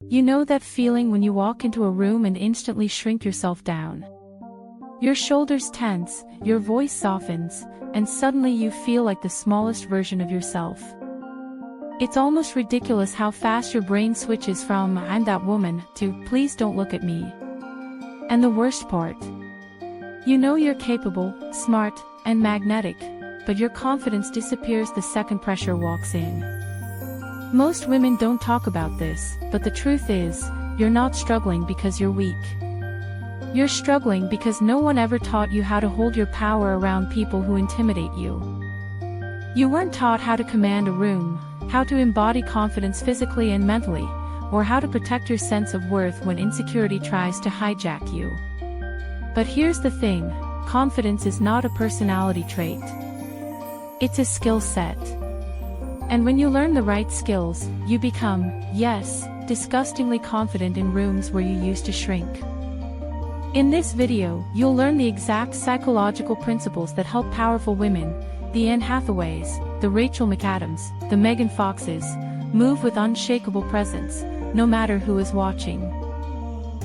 You know that feeling when you walk into a room and instantly shrink yourself down. Your shoulders tense, your voice softens, and suddenly you feel like the smallest version of yourself. It's almost ridiculous how fast your brain switches from "I'm that woman" to "please don't look at me." And the worst part? You know you're capable, smart, and magnetic, but your confidence disappears the second pressure walks in. Most women don't talk about this, but the truth is, you're not struggling because you're weak. You're struggling because no one ever taught you how to hold your power around people who intimidate you. You weren't taught how to command a room, how to embody confidence physically and mentally, or how to protect your sense of worth when insecurity tries to hijack you. But here's the thing, confidence is not a personality trait. It's a skill set. And when you learn the right skills, you become, yes, disgustingly confident in rooms where you used to shrink. In this video, you'll learn the exact psychological principles that help powerful women, the Anne Hathaways, the Rachel McAdams, the Megan Foxes, move with unshakable presence, no matter who is watching.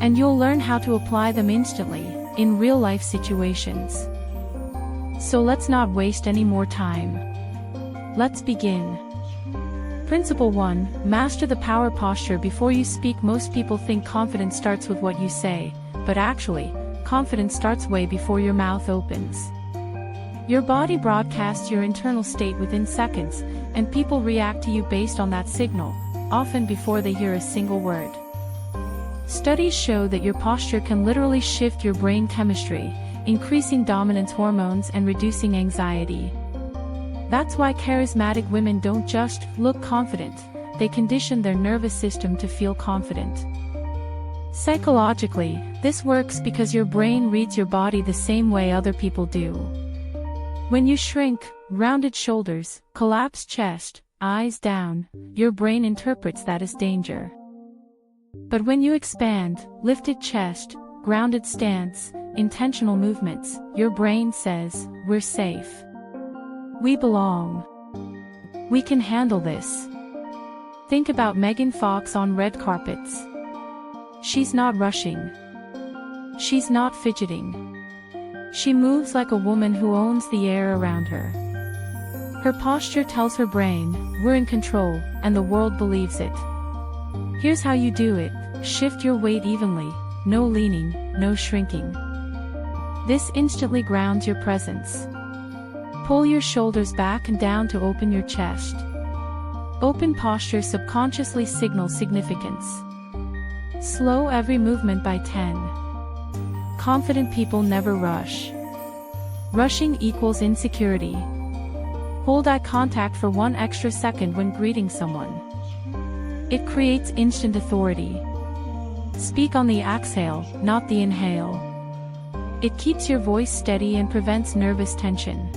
And you'll learn how to apply them instantly, in real-life situations. So let's not waste any more time. Let's begin. Principle 1. Master the power posture before you speak. Most people think confidence starts with what you say, but actually, confidence starts way before your mouth opens. Your body broadcasts your internal state within seconds, and people react to you based on that signal, often before they hear a single word. Studies show that your posture can literally shift your brain chemistry, increasing dominance hormones and reducing anxiety. That's why charismatic women don't just look confident, they condition their nervous system to feel confident. Psychologically, this works because your brain reads your body the same way other people do. When you shrink, rounded shoulders, collapsed chest, eyes down, your brain interprets that as danger. But when you expand, lifted chest, grounded stance, intentional movements, your brain says, "We're safe. We belong. We can handle this." Think about Megan Fox on red carpets. She's not rushing. She's not fidgeting. She moves like a woman who owns the air around her. Her posture tells her brain, "We're in control," and the world believes it. Here's how you do it. Shift your weight evenly, no leaning, no shrinking. This instantly grounds your presence. Pull your shoulders back and down to open your chest. Open posture subconsciously signals significance. Slow every movement by 10. Confident people never rush. Rushing equals insecurity. Hold eye contact for 1 extra second when greeting someone. It creates instant authority. Speak on the exhale, not the inhale. It keeps your voice steady and prevents nervous tension.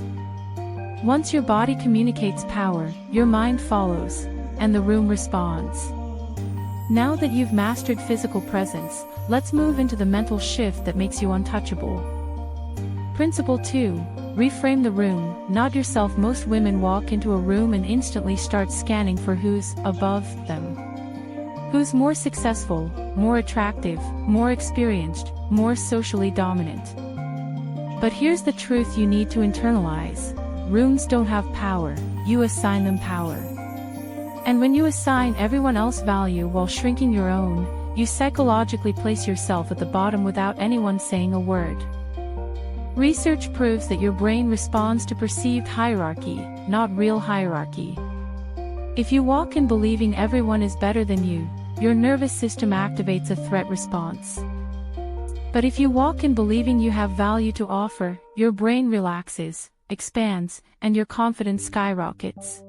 Once your body communicates power, your mind follows, and the room responds. Now that you've mastered physical presence, let's move into the mental shift that makes you untouchable. Principle 2. Reframe the room, not yourself. Most women walk into a room and instantly start scanning for who's above them. Who's more successful, more attractive, more experienced, more socially dominant. But here's the truth you need to internalize. Rooms don't have power, you assign them power. And when you assign everyone else value while shrinking your own, you psychologically place yourself at the bottom without anyone saying a word. Research proves that your brain responds to perceived hierarchy, not real hierarchy. If you walk in believing everyone is better than you, your nervous system activates a threat response. But if you walk in believing you have value to offer, your brain relaxes, expands, and your confidence skyrockets.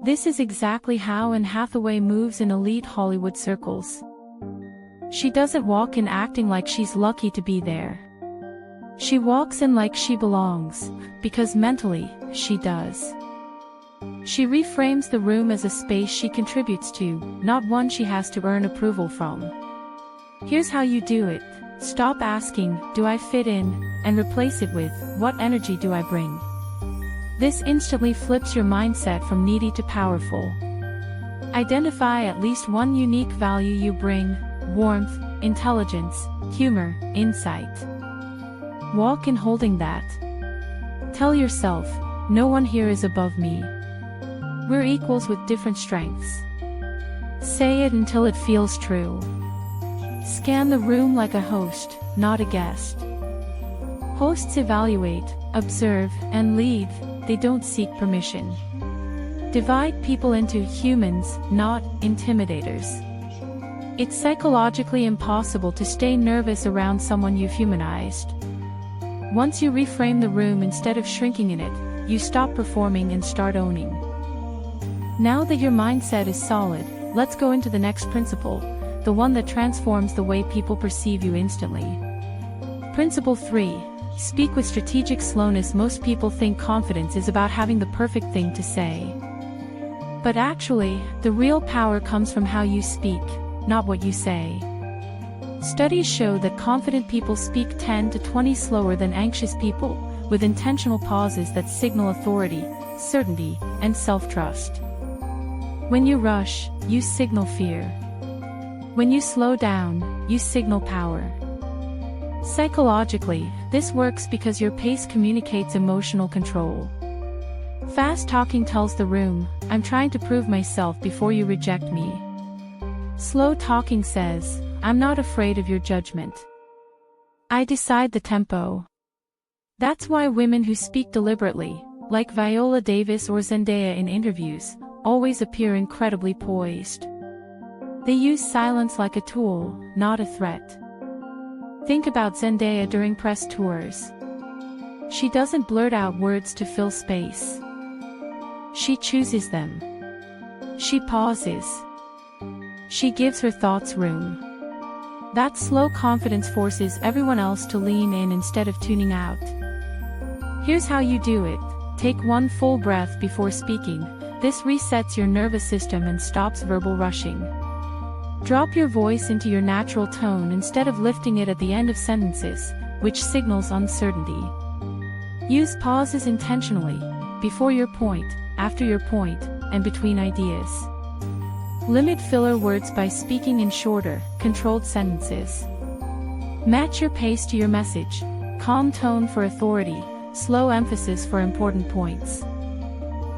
This is exactly how Anne Hathaway moves in elite Hollywood circles. She doesn't walk in acting like she's lucky to be there. She walks in like she belongs, because mentally, she does. She reframes the room as a space she contributes to, not one she has to earn approval from. Here's how you do it. Stop asking, "Do I fit in?" and replace it with, "What energy do I bring?" This instantly flips your mindset from needy to powerful. Identify at least one unique value you bring: warmth, intelligence, humor, insight. Walk in holding that. Tell yourself, no one here is above me. We're equals with different strengths. Say it until it feels true. Scan the room like a host, not a guest. Hosts evaluate, observe, and lead. They don't seek permission. Divide people into humans, not intimidators. It's psychologically impossible to stay nervous around someone you've humanized. Once you reframe the room instead of shrinking in it, you stop performing and start owning. Now that your mindset is solid, let's go into the next principle, the one that transforms the way people perceive you instantly. Principle 3. Speak with strategic slowness. Most people think confidence is about having the perfect thing to say. But actually, the real power comes from how you speak, not what you say. Studies show that confident people speak 10 to 20 slower than anxious people, with intentional pauses that signal authority, certainty, and self-trust. When you rush, you signal fear. When you slow down, you signal power. Psychologically, this works because your pace communicates emotional control. Fast talking tells the room, I'm trying to prove myself before you reject me. Slow talking says, I'm not afraid of your judgment. I decide the tempo. That's why women who speak deliberately, like Viola Davis or Zendaya in interviews, always appear incredibly poised. They use silence like a tool, not a threat. Think about Zendaya during press tours. She doesn't blurt out words to fill space. She chooses them. She pauses. She gives her thoughts room. That slow confidence forces everyone else to lean in instead of tuning out. Here's how you do it. Take one full breath before speaking. This resets your nervous system and stops verbal rushing. Drop your voice into your natural tone instead of lifting it at the end of sentences, which signals uncertainty. Use pauses intentionally, before your point, after your point, and between ideas. Limit filler words by speaking in shorter, controlled sentences. Match your pace to your message. Calm tone for authority, slow emphasis for important points.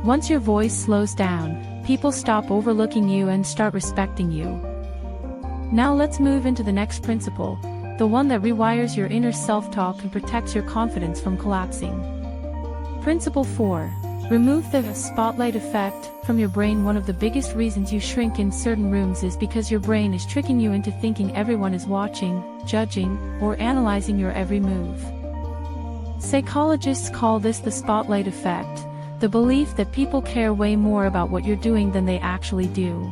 Once your voice slows down, people stop overlooking you and start respecting you. Now let's move into the next principle, the one that rewires your inner self-talk and protects your confidence from collapsing. Principle 4. Remove the spotlight effect from your brain. One of the biggest reasons you shrink in certain rooms is because your brain is tricking you into thinking everyone is watching, judging, or analyzing your every move. Psychologists call this the spotlight effect, the belief that people care way more about what you're doing than they actually do.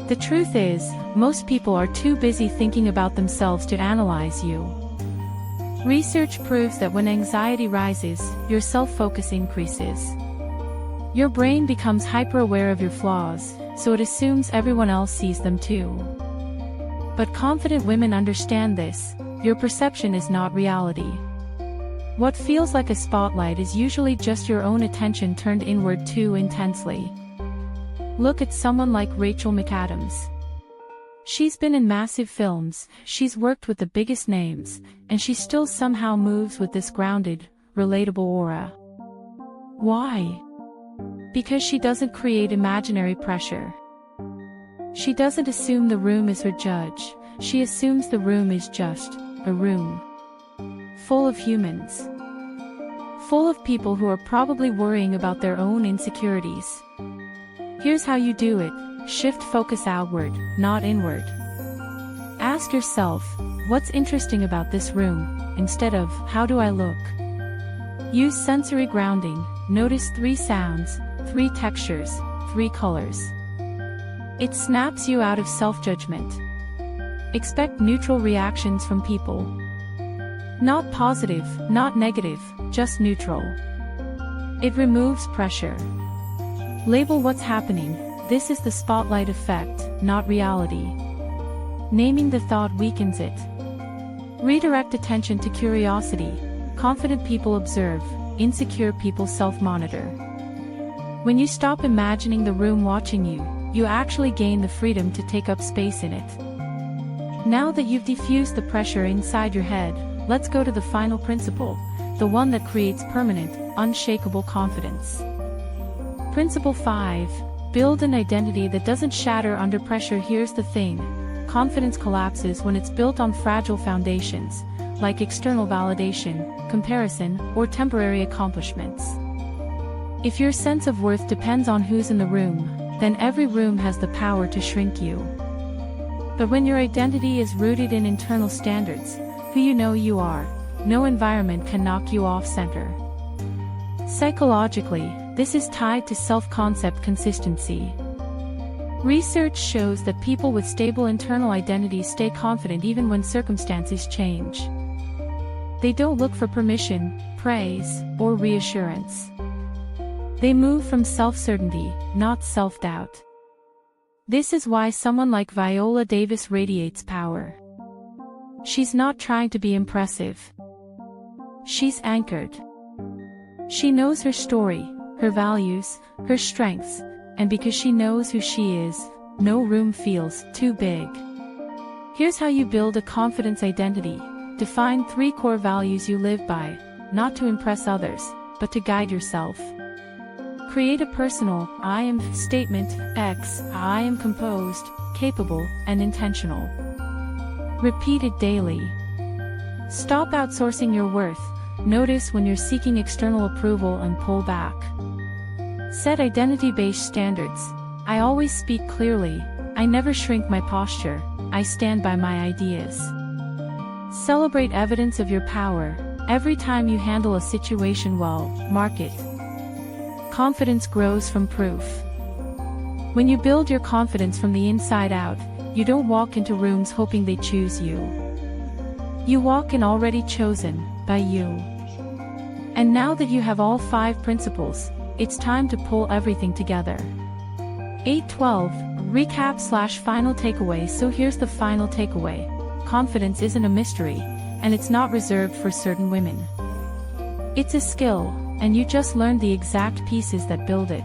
The truth is, most people are too busy thinking about themselves to analyze you. Research proves that when anxiety rises, your self-focus increases. Your brain becomes hyper-aware of your flaws, so it assumes everyone else sees them too. But confident women understand this: your perception is not reality. What feels like a spotlight is usually just your own attention turned inward too intensely. Look at someone like Rachel McAdams. She's been in massive films, she's worked with the biggest names, and she still somehow moves with this grounded, relatable aura. Why? Because she doesn't create imaginary pressure. She doesn't assume the room is her judge, she assumes the room is just a room. Full of humans. Full of people who are probably worrying about their own insecurities. Here's how you do it. Shift focus outward, not inward. Ask yourself, what's interesting about this room, instead of, how do I look? Use sensory grounding. Notice 3 sounds, 3 textures, 3 colors. It snaps you out of self-judgment. Expect neutral reactions from people. Not positive, not negative, just neutral. It removes pressure. Label what's happening. This is the spotlight effect, not reality. Naming the thought weakens it. Redirect attention to curiosity. Confident people observe, insecure people self-monitor. When you stop imagining the room watching you, you actually gain the freedom to take up space in it. Now that you've diffused the pressure inside your head, let's go to the final principle, the one that creates permanent, unshakable confidence. Principle 5. Build an identity that doesn't shatter under pressure. Here's the thing. Confidence collapses when it's built on fragile foundations, like external validation, comparison, or temporary accomplishments. If your sense of worth depends on who's in the room, then every room has the power to shrink you. But when your identity is rooted in internal standards, who you know you are, no environment can knock you off center. Psychologically, this is tied to self-concept consistency. Research shows that people with stable internal identities stay confident even when circumstances change. They don't look for permission, praise, or reassurance. They move from self-certainty, not self-doubt. This is why someone like Viola Davis radiates power. She's not trying to be impressive. She's anchored. She knows her story, her values, her strengths, and because she knows who she is, no room feels too big. Here's how you build a confidence identity. Define 3 core values you live by, not to impress others, but to guide yourself. Create a personal, I am statement. X, I am composed, capable, and intentional. Repeat it daily. Stop outsourcing your worth. Notice when you're seeking external approval and pull back. Set identity-based standards. I always speak clearly. I never shrink my posture. I stand by my ideas. Celebrate evidence of your power. Every time you handle a situation well, mark it. Confidence grows from proof. When you build your confidence from the inside out, you don't walk into rooms hoping they choose you. You walk in already chosen by you. And now that you have all 5 principles, it's time to pull everything together. 8.12 Recap/final takeaway. So here's the final takeaway. Confidence isn't a mystery, and it's not reserved for certain women. It's a skill, and you just learned the exact pieces that build it.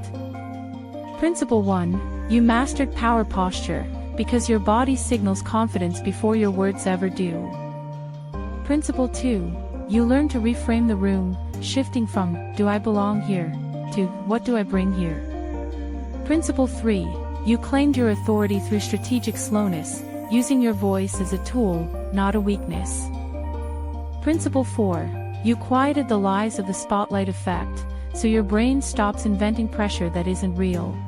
Principle 1. You mastered power posture, because your body signals confidence before your words ever do. Principle 2. You learn to reframe the room, shifting from, do I belong here, to, what do I bring here? Principle 3. You claimed your authority through strategic slowness, using your voice as a tool, not a weakness. Principle 4. You quieted the lies of the spotlight effect, so your brain stops inventing pressure that isn't real.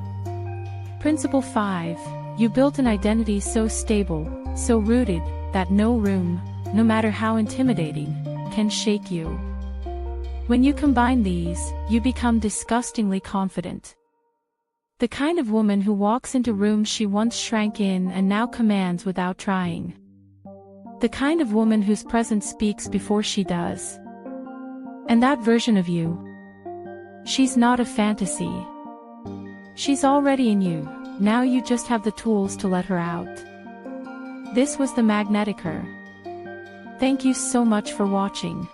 Principle 5. You built an identity so stable, so rooted, that no room, no matter how intimidating, can shake you. When you combine these, you become disgustingly confident. The kind of woman who walks into rooms she once shrank in and now commands without trying. The kind of woman whose presence speaks before she does. And that version of you, she's not a fantasy. She's already in you, now you just have the tools to let her out. This was the Magnetic Her. Thank you so much for watching.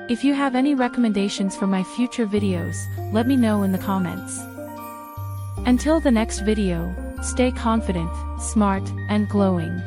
If you have any recommendations for my future videos, let me know in the comments. Until the next video, stay confident, smart, and glowing.